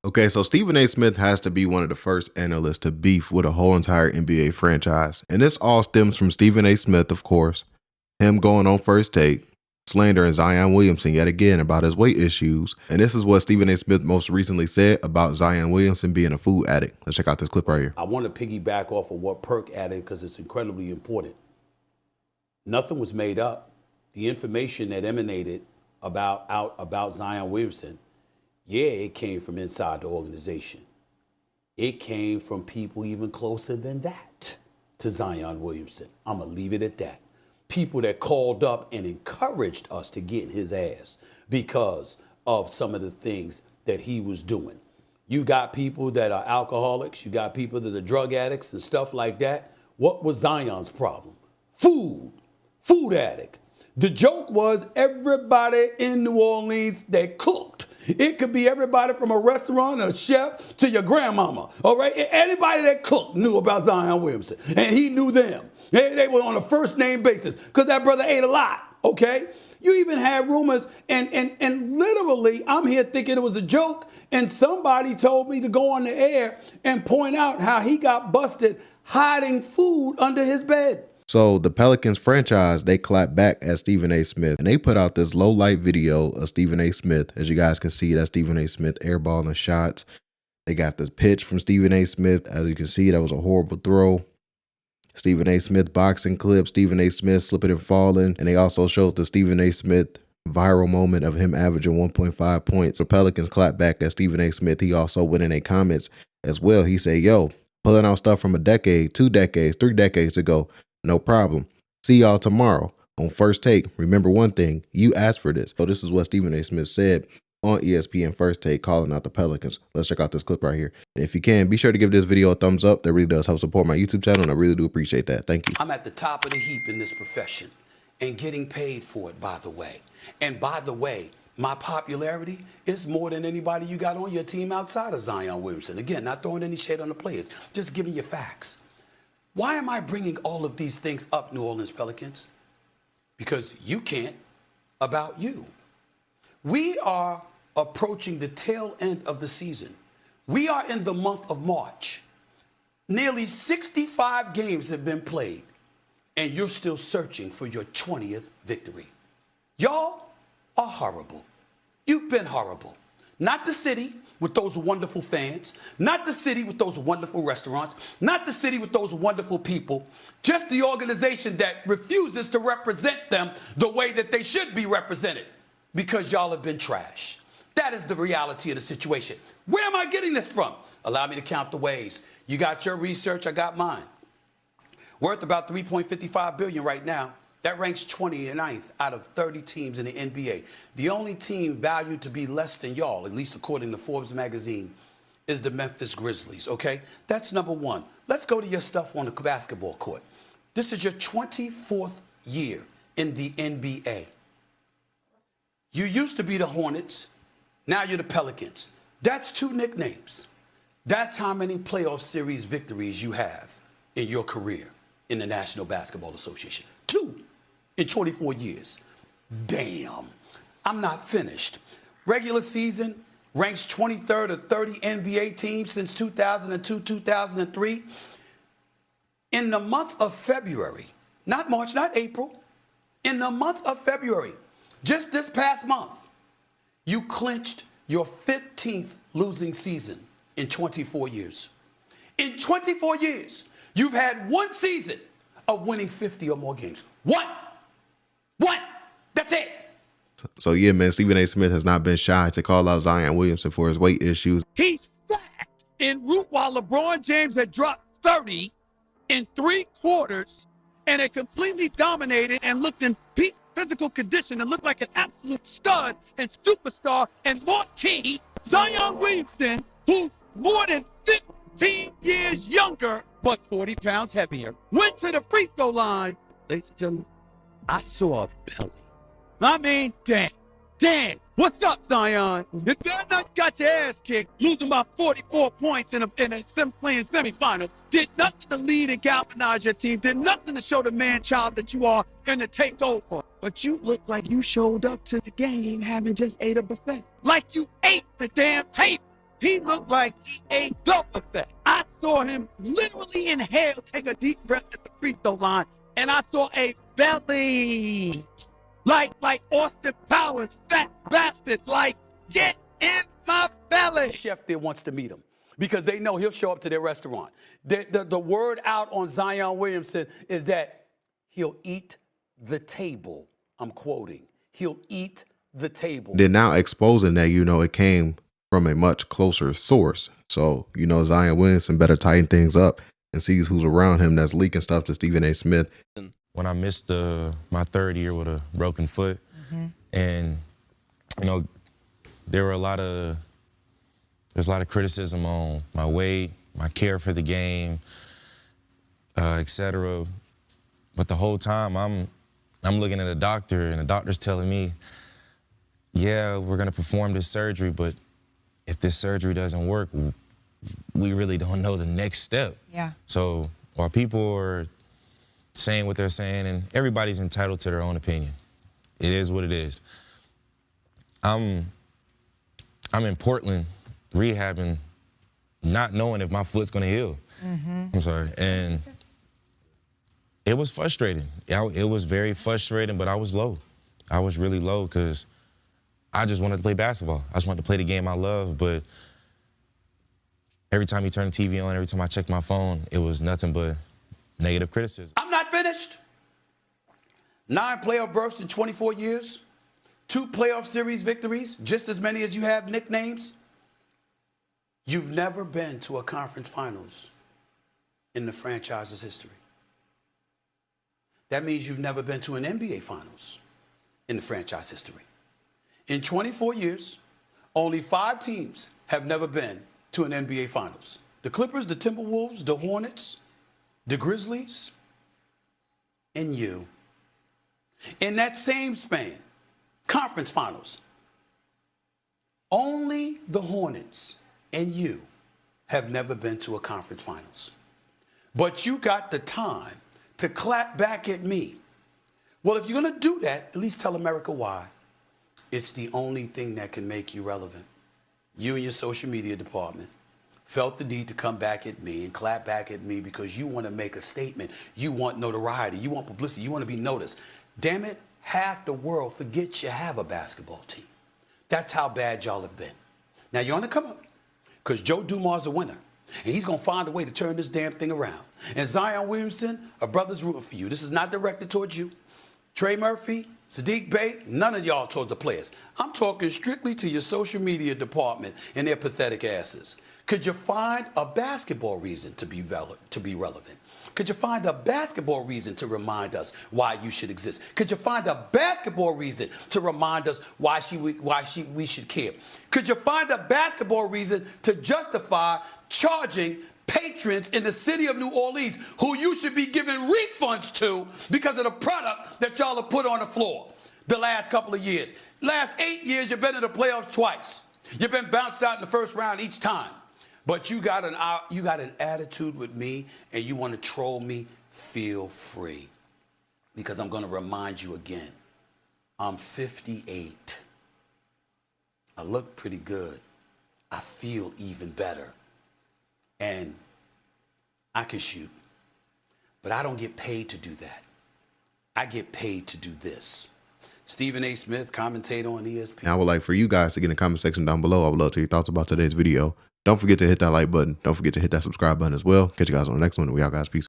Okay, so Stephen A. Smith has to be one of the first analysts to beef with a whole entire NBA franchise. And this all stems from Stephen A. Smith, of course, him going on First Take, slandering Zion Williamson yet again about his weight issues. And this is what Stephen A. Smith most recently said about Zion Williamson being a food addict. Let's check out this clip right here. I want to piggyback off of what Perk added because it's incredibly important. Nothing was made up. The information that emanated about Zion Williamson, yeah, it came from inside the organization. It came from people even closer than that to Zion Williamson. I'm going to leave it at that. People that called up and encouraged us to get in his ass because of some of the things that he was doing. You got people that are alcoholics. You got people that are drug addicts and stuff like that. What was Zion's problem? Food addict. The joke was everybody in New Orleans that cooked. It could be everybody from a restaurant, a chef, to your grandmama, all right? Anybody that cooked knew about Zion Williamson, and he knew them. They were on a first-name basis because that brother ate a lot, okay? You even had rumors, and literally, I'm here thinking it was a joke, and somebody told me to go on the air and point out how he got busted hiding food under his bed. So the Pelicans franchise, they clapped back at Stephen A. Smith, and they put out this low light video of Stephen A. Smith. As you guys can see, that's Stephen A. Smith airballing shots. They got this pitch from Stephen A. Smith. As you can see, that was a horrible throw. Stephen A. Smith boxing clip, Stephen A. Smith slipping and falling. And they also showed the Stephen A. Smith viral moment of him averaging 1.5 points. The Pelicans clapped back at Stephen A. Smith. He also went in their comments as well. He said, yo, pulling out stuff from a decade, 2 decades, 3 decades ago. No problem. See y'all tomorrow on First Take. Remember one thing, you asked for this. So this is what Stephen A. Smith said on ESPN First Take, calling out the Pelicans. Let's check out this clip right here. And if you can, be sure to give this video a thumbs up. That really does help support my YouTube channel, and I really do appreciate that. Thank you. I'm at the top of the heap in this profession and getting paid for it, by the way. And by the way, my popularity is more than anybody you got on your team outside of Zion Williamson. Again, not throwing any shade on the players, just giving you facts. Why am I bringing all of these things up, New Orleans Pelicans? Because you can't about you. We are approaching the tail end of the season. We are in the month of March. Nearly 65 games have been played, and you're still searching for your 20th victory. Y'all are horrible. You've been horrible. Not the city with those wonderful fans, not the city with those wonderful restaurants, not the city with those wonderful people, just the organization that refuses to represent them the way that they should be represented because y'all have been trash. That is the reality of the situation. Where am I getting this from? Allow me to count the ways. You got your research, I got mine. Worth about $3.55 billion right now. That ranks 29th out of 30 teams in the NBA. The only team valued to be less than y'all, at least according to Forbes magazine, is the Memphis Grizzlies, okay? That's number one. Let's go to your stuff on the basketball court. This is your 24th year in the NBA. You used to be the Hornets. Now you're the Pelicans. That's 2 nicknames. That's how many playoff series victories you have in your career in the National Basketball Association. 2 in 24 years. Damn, I'm not finished. Regular season ranks 23rd of 30 NBA teams since 2002, 2003. In the month of February, not March, not April, in the month of February, just this past month, you clinched your 15th losing season in 24 years. In 24 years, you've had 1 season of winning 50 or more games. One. That's it. So yeah, man, Stephen A. Smith has not been shy to call out Zion Williamson for his weight issues. He's fat en route while LeBron James had dropped 30 in 3 quarters and had completely dominated and looked in peak physical condition and looked like an absolute stud and superstar and marquee. Zion Williamson, who's more than 15 years younger, but 40 pounds heavier, went to the free throw line. Ladies and gentlemen, I saw a belly. I mean, damn. What's up, Zion? If you're not got your ass kicked, losing by 44 points in a playing semifinal, did nothing to lead and galvanize your team, did nothing to show the man-child that you are and to take over. But you look like you showed up to the game having just ate a buffet. Like you ate the damn table. he looked like he ate double fat. I saw him literally inhale, take a deep breath at the free throw line, and I saw a belly. Like Austin Powers, fat bastard, like, get in my belly. Chef there wants to meet him because they know he'll show up to their restaurant. The word out on Zion Williamson is that he'll eat the table. I'm quoting. He'll eat the table. They're now exposing that, it came from a much closer source. So, Zion Williamson better tighten things up and sees who's around him that's leaking stuff to Stephen A. Smith. When I missed my third year with a broken foot, and there's a lot of criticism on my weight, my care for the game, etc. But the whole time I'm looking at a doctor, and the doctor's telling me, yeah, we're gonna perform this surgery, but if this surgery doesn't work, we really don't know the next step. Yeah. So while people are saying what they're saying, and everybody's entitled to their own opinion, it is what it is. I'm in Portland rehabbing, not knowing if my foot's gonna heal. I'm sorry, and it was frustrating. It was very frustrating, but I was low. I was really low because I just wanted to play basketball. I just wanted to play the game I love, but every time you turn the TV on, every time I checked my phone, it was nothing but negative criticism. I'm not finished. 9 playoff berths in 24 years. 2 playoff series victories, just as many as you have nicknames. You've never been to a conference finals in the franchise's history. That means you've never been to an NBA finals in the franchise history. In 24 years, only 5 teams have never been to an NBA finals. The Clippers, the Timberwolves, the Hornets, the Grizzlies, and you. In that same span, conference finals, only the Hornets and you have never been to a conference finals. But you got the time to clap back at me. Well, if you're going to do that, at least tell America why. It's the only thing that can make you relevant. You and your social media department felt the need to come back at me and clap back at me because you want to make a statement. You want notoriety. You want publicity. You want to be noticed. Damn it, half the world forgets you have a basketball team. That's how bad y'all have been. Now, you're on the come up because Joe Dumars a winner, and he's going to find a way to turn this damn thing around. And Zion Williamson, a brother's rooting for you. This is not directed towards you. Trey Murphy, Sadiq Bey, none of y'all towards the players. I'm talking strictly to your social media department and their pathetic asses. Could you find a basketball reason to be relevant? Could you find a basketball reason to remind us why you should exist? Could you find a basketball reason to remind us why we should care? Could you find a basketball reason to justify charging patrons in the city of New Orleans who you should be giving refunds to because of the product that y'all have put on the floor the last couple of years? Last 8 years, you've been in the playoffs twice. You've been bounced out in the first round each time. But you got an attitude with me and you want to troll me, feel free. Because I'm going to remind you again, I'm 58. I look pretty good. I feel even better. And I can shoot. But I don't get paid to do that. I get paid to do this. Stephen A. Smith, commentator on ESPN. Now, I would like for you guys to get in the comment section down below. I would love to hear your thoughts about today's video. Don't forget to hit that like button. Don't forget to hit that subscribe button as well. Catch you guys on the next one. We out, guys. Peace.